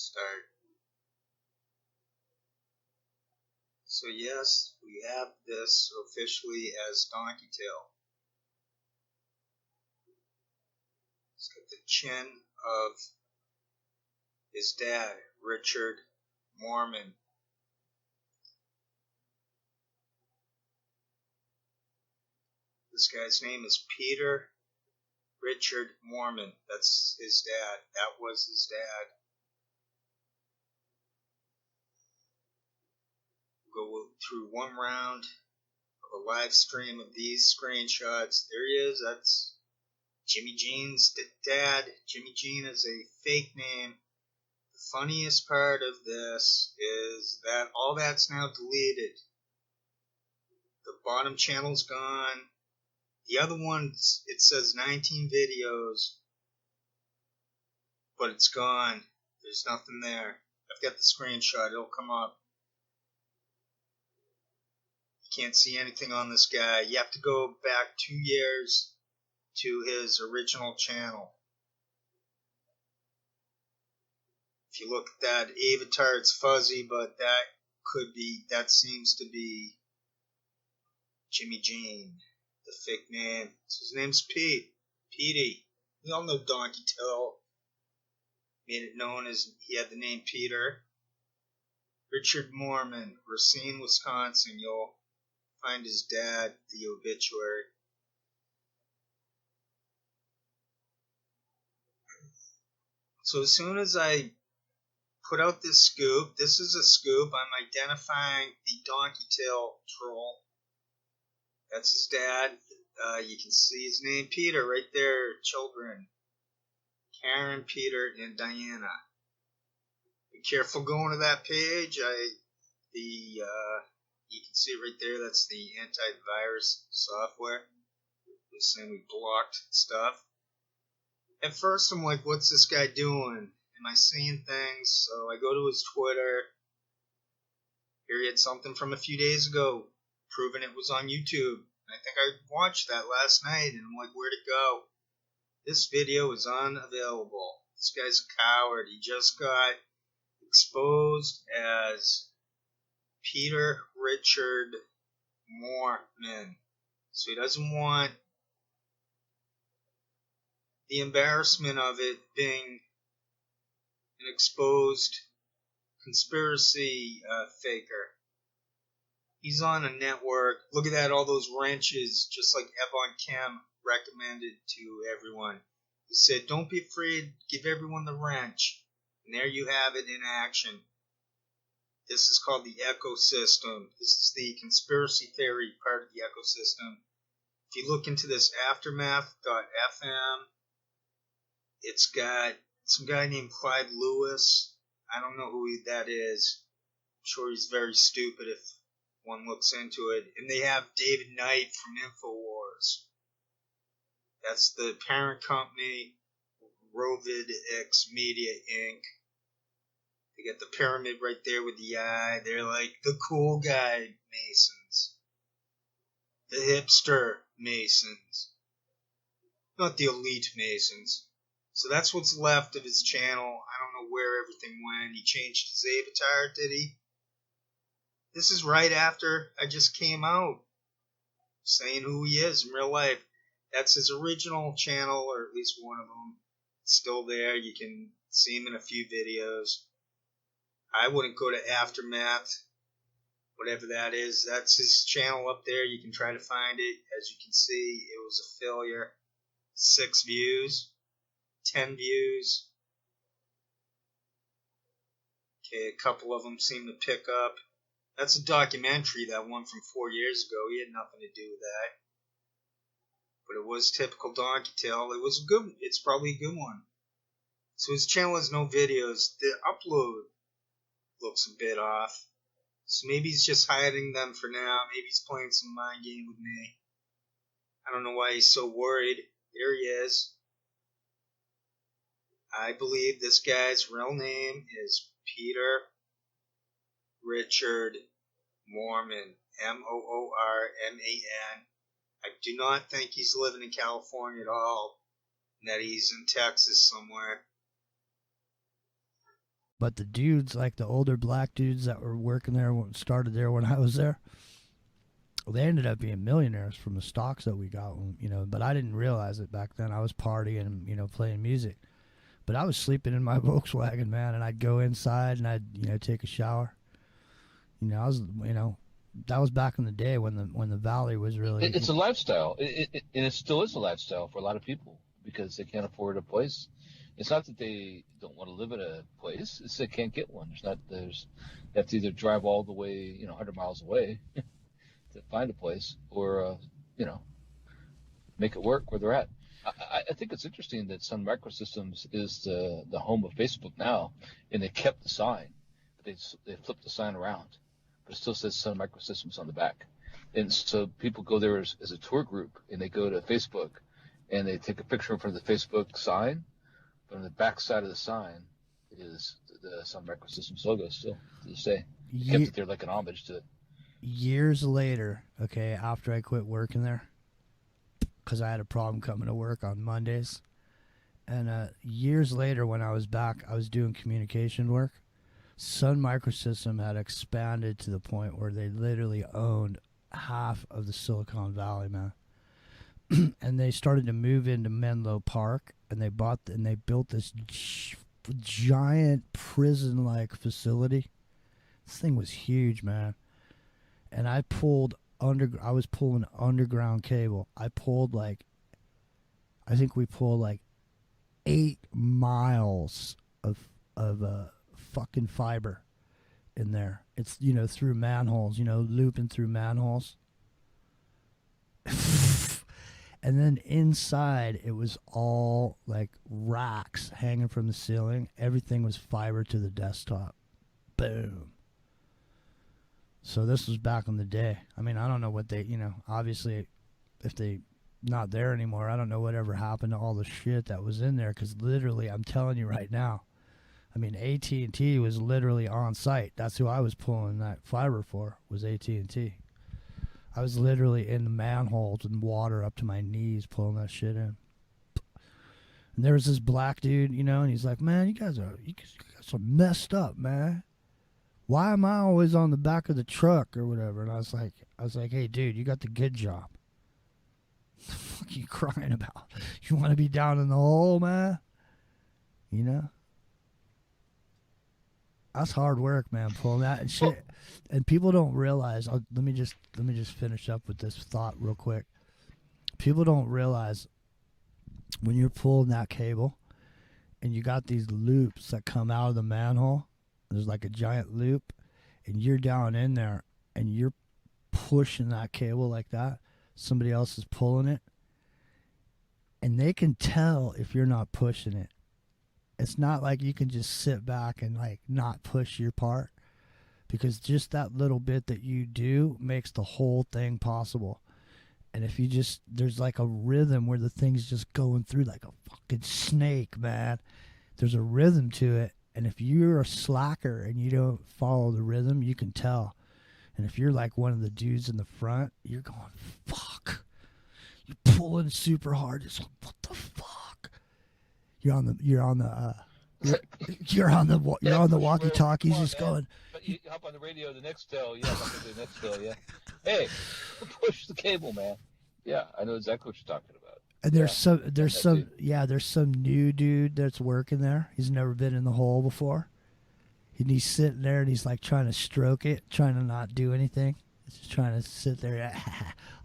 Start. So yes, we have this officially as Donkeytale. It's got the chin of his dad, Richard Moorman. This guy's name is Peter Richard Moorman. That's his dad. That was his dad. We'll go through one round of a live stream of these screenshots. There he is. That's Jimmy Jean's dad. Jimmy Jean is a fake name. The funniest part of this is that all that's now deleted. The bottom channel's gone. The other one, it says 19 videos, but it's gone. There's nothing there. I've got the screenshot. It'll come up. You can't see anything on this guy. You have to go back 2 years to his original channel. If you look at that avatar, it's fuzzy, but that seems to be Jimmy Jean, the fake name. So his name's Petey. We all know Donkeytale made it known as he had the name Peter. Richard Moorman, Racine, Wisconsin. You'll find his dad, the obituary. So as soon as I put out this scoop, this is a scoop. I'm identifying the Donkeytale troll. That's his dad. You can see his name, Peter, right there. Children, Karen, Peter, and Diana. Be careful going to that page. You can see it right there. That's the antivirus software. Just saying we blocked stuff. At first, I'm like, what's this guy doing? Am I seeing things? So I go to his Twitter. Here he had something from a few days ago, proving it was on YouTube. I think I watched that last night, and I'm like, where'd it go? This video is unavailable. This guy's a coward. He just got exposed as Peter Richard Moorman. So he doesn't want the embarrassment of it being an exposed conspiracy faker. He's on a network. Look at that, all those wrenches, just like Ebon Kim recommended to everyone. He said, don't be afraid, give everyone the wrench. And there you have it in action. This is called the ecosystem. This is the conspiracy theory part of the ecosystem. If you look into this aftermath.fm, it's got some guy named Clyde Lewis. I don't know who that is. I'm sure he's very stupid if one looks into it. And they have David Knight from Infowars. That's the parent company, RovidX Media Inc. They got the pyramid right there with the eye. They're like the cool guy Masons. The hipster Masons. Not the elite Masons. So that's what's left of his channel. I don't know where everything went. He changed his avatar, did he? This is right after I just came out saying who he is in real life. That's his original channel, or at least one of them. It's still there. You can see him in a few videos. I wouldn't go to Aftermath, whatever that is. That's his channel up there. You can try to find it. As you can see, it was a failure. 6 views, 10 views. Okay, a couple of them seem to pick up. That's a documentary, that one from 4 years ago. He had nothing to do with that. But it was typical Donkeytale. It was good. It's probably a good one. So his channel has no videos. The upload looks a bit off. So maybe he's just hiding them for now. Maybe he's playing some mind game with me. I don't know why he's so worried. There he is. I believe this guy's real name is Peter Richard Moorman. Moorman. I do not think he's living in California at all. And that he's in Texas somewhere. But the dudes, like the older black dudes that were working there, started there when I was there, they ended up being millionaires from the stocks that we got, but I didn't realize it back then. I was partying and, playing music. But I was sleeping in my Volkswagen, man, and I'd go inside and I'd, take a shower. That was back in the day when the valley was really. It's a lifestyle, and it still is a lifestyle for a lot of people because they can't afford a place. It's not that they don't want to live at a place; it's they can't get one. You have to either drive all the way, 100 miles away to find a place, or make it work where they're at. I think it's interesting that Sun Microsystems is the home of Facebook now, and they kept the sign, but they flipped the sign around, but it still says Sun Microsystems on the back. And so people go there as a tour group, and they go to Facebook, and they take a picture in front of the Facebook sign. But on the back side of the sign is the Sun Microsystems logo still to this day. They kept it there like an homage to it. Years later, okay, after I quit working there, because I had a problem coming to work on Mondays, and years later when I was back, I was doing communication work. Sun Microsystem had expanded to the point where they literally owned half of the Silicon Valley, man. And they started to move into Menlo Park, and they built this giant prison-like facility. This thing was huge, man. And I was pulling underground cable. I think we pulled 8 miles of fucking fiber in there. It's, through manholes, looping through manholes. And then inside, it was all racks hanging from the ceiling. Everything was fiber to the desktop. Boom. So this was back in the day. I mean, I don't know what they, obviously, if they not there anymore, I don't know whatever happened to all the shit that was in there. Because literally, I'm telling you right now, I mean, AT&T was literally on site. That's who I was pulling that fiber for, was AT&T. I was literally in the manholes and water up to my knees pulling that shit in. And there was this black dude, and he's like, man, you guys are messed up, man. Why am I always on the back of the truck or whatever? And I was like, hey, dude, you got the good job. What the fuck are you crying about? You want to be down in the hole, man? That's hard work, man, pulling that and shit. And people don't realize. Let me just finish up with this thought real quick. People don't realize when you're pulling that cable, and you got these loops that come out of the manhole. There's like a giant loop, and you're down in there, and you're pushing that cable like that. Somebody else is pulling it, and they can tell if you're not pushing it. It's not like you can just sit back and not push your part, because just that little bit that you do makes the whole thing possible. And if you there's a rhythm where the thing's just going through like a fucking snake, man. There's a rhythm to it. And if you're a slacker and you don't follow the rhythm, you can tell. And if you're like one of the dudes in the front, you're going, fuck. You're pulling super hard. It's like, what the fuck? You're on the walkie-talkies, just going. But you hop on the radio, the Nextel, the Nextel, yeah. Hey, push the cable, man. Yeah, I know exactly what you're talking about. And there's some new dude that's working there. He's never been in the hole before. And he's sitting there and he's trying to stroke it, trying to not do anything. He's just trying to sit there.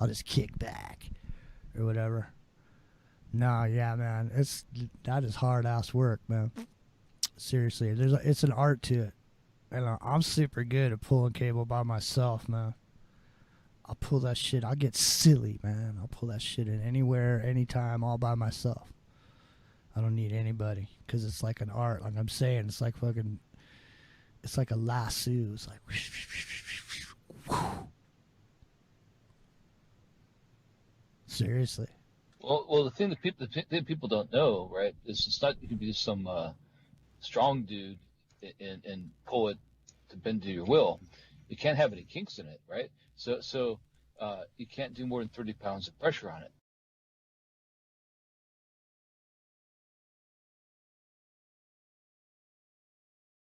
I'll just kick back or whatever. No, yeah, man. That is hard ass work, man. Seriously, it's an art to it. And I'm super good at pulling cable by myself, man. I'll pull that shit. I'll get silly, man. I'll pull that shit in anywhere, anytime, all by myself. I don't need anybody, because it's like an art. Like I'm saying, it's like fucking, it's like a lasso. It's like, seriously. Well, the thing that people don't know, right, is it's not you can be some strong dude and pull it to bend to your will. You can't have any kinks in it, right? So you can't do more than 30 pounds of pressure on it.